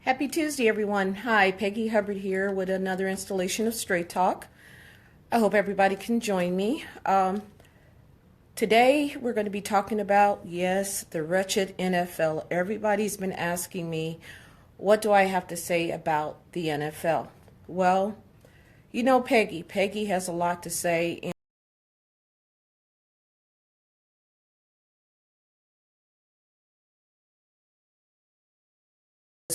Happy Tuesday, everyone. Hi, Peggy Hubbard here with another installation of Straight Talk. I hope everybody can join me. Today, we're going to be talking about, yes, the wretched NFL. Everybody's been asking me, what do I have to say about the NFL? Well, you know Peggy. Peggy has a lot to say.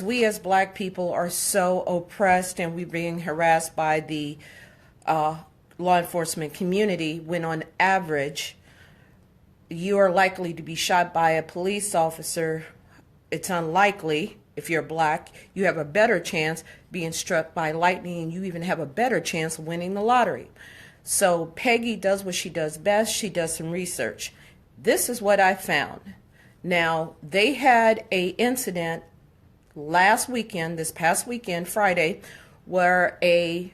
We as black people are so oppressed and we're being harassed by the law enforcement community when on average you are likely to be shot by a police officer. It's unlikely if you're black. You have a better chance being struck by lightning, and you even have a better chance of winning the lottery. So Peggy does what she does best. She does some research. This is what I found. Now, they had an incident last weekend, this past weekend, Friday, where a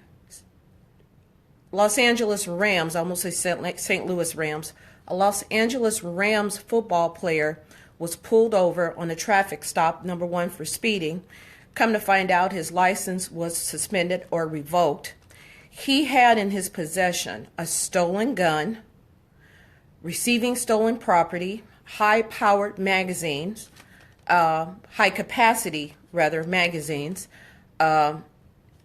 Los Angeles Rams, I almost say St. Louis Rams, a Los Angeles Rams football player was pulled over on a traffic stop, number one, for speeding. Come to find out, his license was suspended or revoked. He had in his possession a stolen gun, receiving stolen property, high-powered magazines, high-capacity, magazines.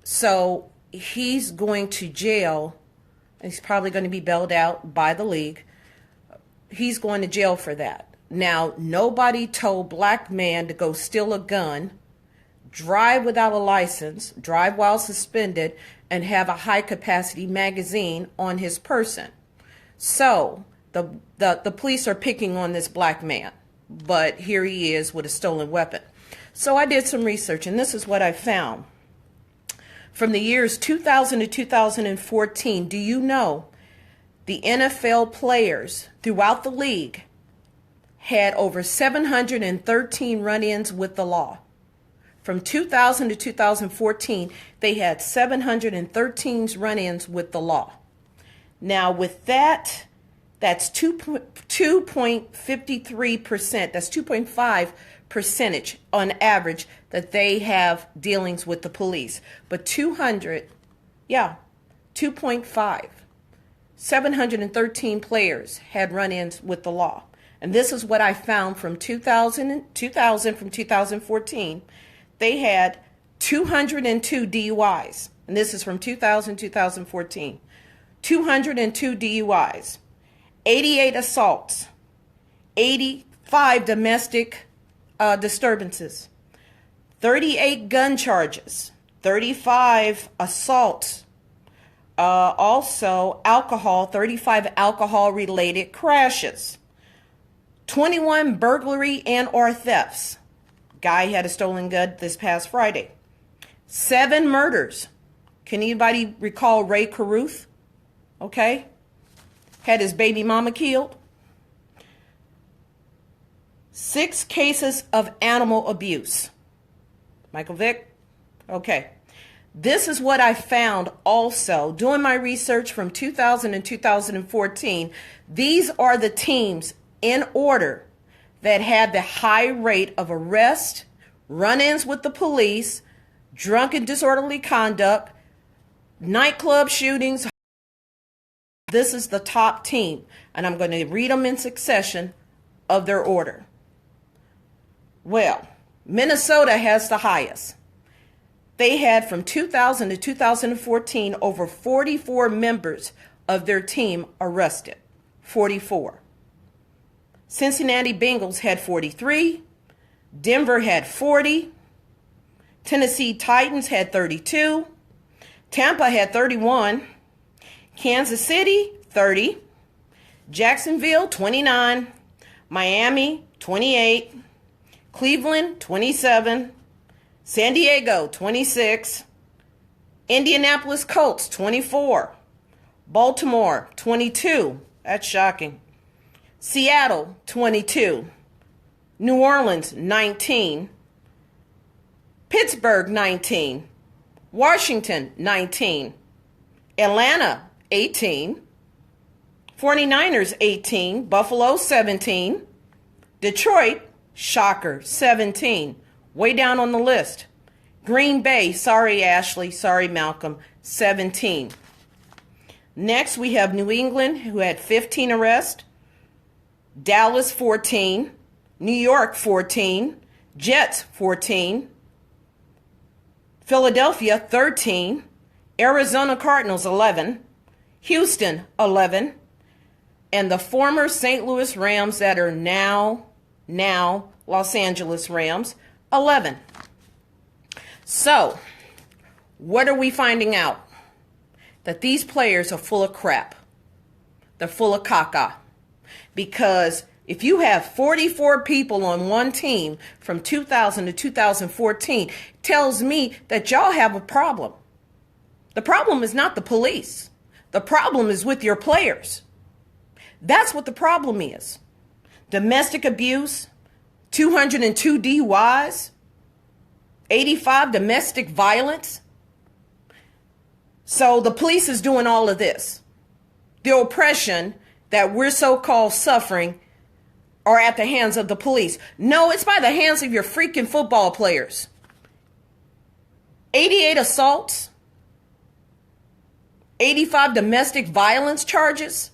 So he's going to jail. He's probably going to be bailed out by the league. He's going to jail for that. Now, nobody told black man to go steal a gun, drive without a license, drive while suspended, and have a high-capacity magazine on his person. So the police are picking on this black man, but here he is with a stolen weapon. So I did some research, and this is what I found. From the years 2000 to 2014, do you know the NFL players throughout the league had over 713 run-ins with the law? From 2000 to 2014, they had 713 run-ins with the law. Now, with that, that's 2.53%. That's 2.5 percentage on average that they have dealings with the police. But 2.5. 713 players had run-ins with the law. And this is what I found from 2000 from 2014. They had 202 DUIs. And this is from 2014. 202 DUIs. 88 assaults, 85 domestic disturbances, 38 gun charges, 35 assaults, also alcohol, 35 alcohol-related crashes, 21 burglary and or thefts. Guy had a stolen gun this past Friday. 7 murders. Can anybody recall Ray Caruth? Okay. Had his baby mama killed. 6 cases of animal abuse. Michael Vick? Okay. This is what I found also doing my research from 2000 and 2014. These are the teams in order that had the high rate of arrest, run-ins with the police, drunken disorderly conduct, nightclub shootings. This is the top team, and I'm going to read them in succession of their order. Well, Minnesota has the highest. They had from 2000 to 2014 over 44 members of their team arrested. 44. Cincinnati Bengals had 43. Denver had 40. Tennessee Titans had 32. Tampa had 31. Kansas City, 30. Jacksonville, 29. Miami, 28. Cleveland, 27. San Diego, 26. Indianapolis Colts, 24. Baltimore, 22. That's shocking. Seattle, 22. New Orleans, 19. Pittsburgh, 19. Washington, 19. Atlanta, 18. 49ers, 18. Buffalo, 17. Detroit, shocker, 17. Way down on the list. Green Bay, sorry Ashley, sorry Malcolm, 17. Next we have New England, who had 15 arrests. Dallas, 14. New York, 14. Jets, 14. Philadelphia, 13. Arizona Cardinals, 11. Houston, 11. And the former St. Louis Rams that are now Los Angeles Rams, 11. So, what are we finding out? That these players are full of crap. They're full of caca. Because if you have 44 people on one team from 2000 to 2014, it tells me that y'all have a problem. The problem is not the police. The problem is with your players. That's what the problem is. Domestic abuse, 202 DUIs, 85 domestic violence. So the police is doing all of this. The oppression that we're so-called suffering are at the hands of the police. No, it's by the hands of your freaking football players. 88 assaults, 85 domestic violence charges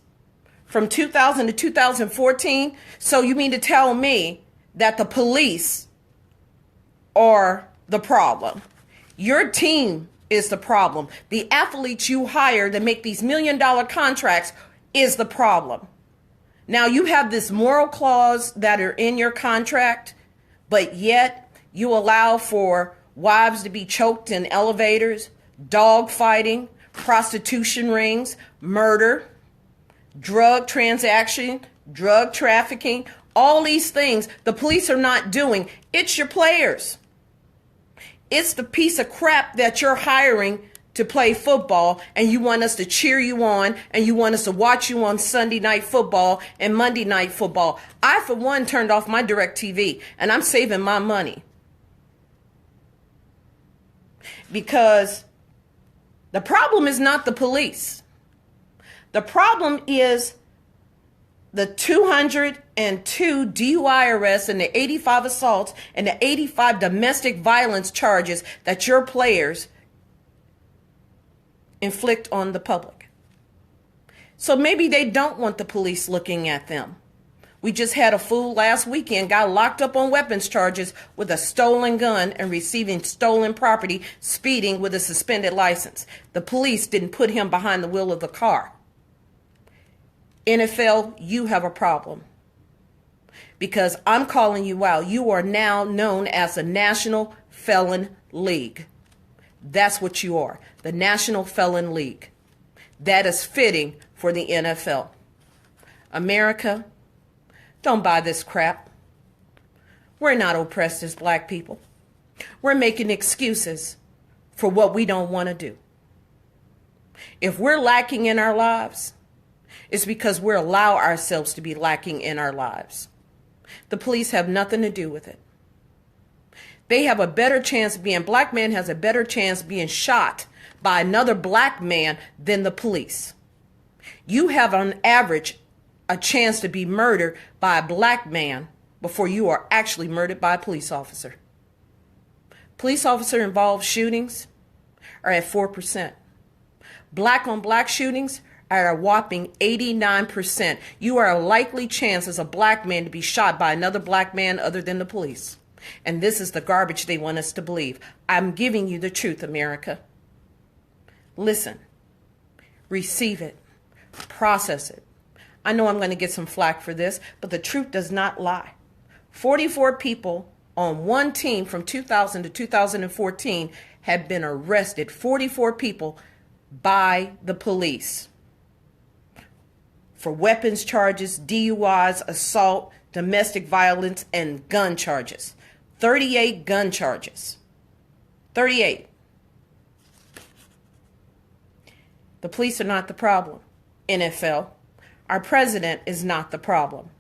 from 2000 to 2014. So you mean to tell me that the police are the problem? Your team is the problem. The athletes you hire to make these $1 million contracts is the problem. Now you have this moral clause that are in your contract, but yet you allow for wives to be choked in elevators, dog fighting, prostitution rings, murder, drug transaction, drug trafficking, all these things the police are not doing. It's your players. It's the piece of crap that you're hiring to play football, and you want us to cheer you on, and you want us to watch you on Sunday night football and Monday night football. I, for one, turned off my DirecTV, and I'm saving my money. Because the problem is not the police. The problem is the 202 DUI arrests and the 85 assaults and the 85 domestic violence charges that your players inflict on the public. So maybe they don't want the police looking at them. We just had a fool last weekend, got locked up on weapons charges with a stolen gun and receiving stolen property, speeding with a suspended license. The police didn't put him behind the wheel of the car. NFL, you have a problem. Because I'm calling you out. You are now known as the National Felon League. That's what you are. The National Felon League. That is fitting for the NFL. America, don't buy this crap. We're not oppressed as black people. We're making excuses for what we don't want to do. If we're lacking in our lives, it's because we allow ourselves to be lacking in our lives. The police have nothing to do with it. They have a better chance being, black man has a better chance being shot by another black man than the police. You have on average a chance to be murdered by a black man before you are actually murdered by a police officer. Police officer involved shootings are at 4%. Black on black shootings are a whopping 89%. You are a likely chance as a black man to be shot by another black man other than the police. And this is the garbage they want us to believe. I'm giving you the truth, America. Listen, receive it, process it. I know I'm going to get some flack for this, but the truth does not lie. 44 people on one team from 2000 to 2014 have been arrested. 44 people by the police for weapons charges, DUIs, assault, domestic violence, and gun charges. 38 gun charges. 38. The police are not the problem, NFL. Our president is not the problem.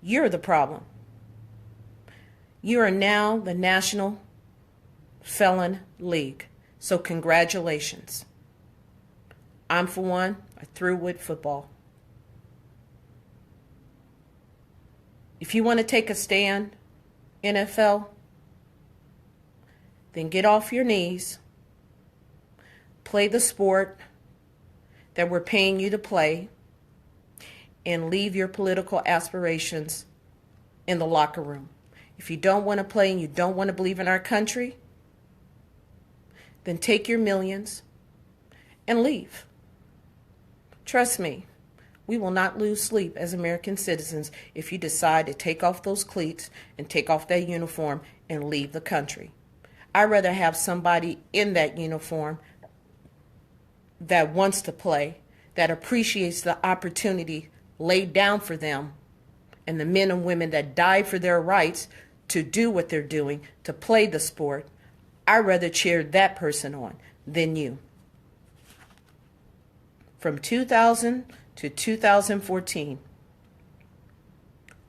You're the problem. You are now the National Felon League. So congratulations. I'm, for one, through with football. If you want to take a stand, NFL, then get off your knees, play the sport that we're paying you to play, and leave your political aspirations in the locker room. If you don't want to play and you don't want to believe in our country, then take your millions and leave. Trust me, we will not lose sleep as American citizens if you decide to take off those cleats and take off that uniform and leave the country. I'd rather have somebody in that uniform that wants to play, that appreciates the opportunity laid down for them, and the men and women that died for their rights to do what they're doing, to play the sport. I'd rather cheer that person on than you. From 2000 to 2014,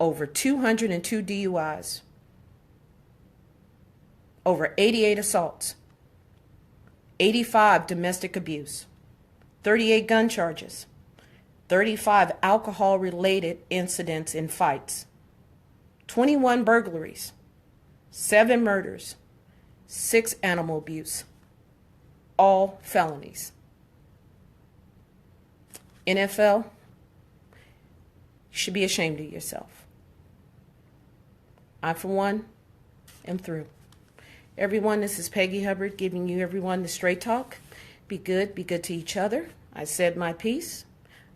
over 202 DUIs, over 88 assaults, 85 domestic abuse, 38 gun charges, 35 alcohol-related incidents and fights, 21 burglaries, 7 murders, 6 animal abuse, all felonies. NFL, you should be ashamed of yourself. I, for one, am through. Everyone, this is Peggy Hubbard giving you everyone the straight talk. Be good to each other. I said my piece.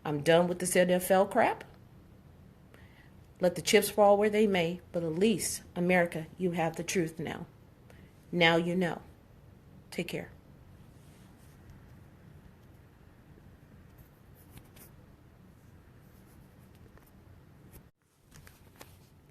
I'm done with this NFL crap. Let the chips fall where they may, but at least, America, you have the truth now. Now you know. Take care.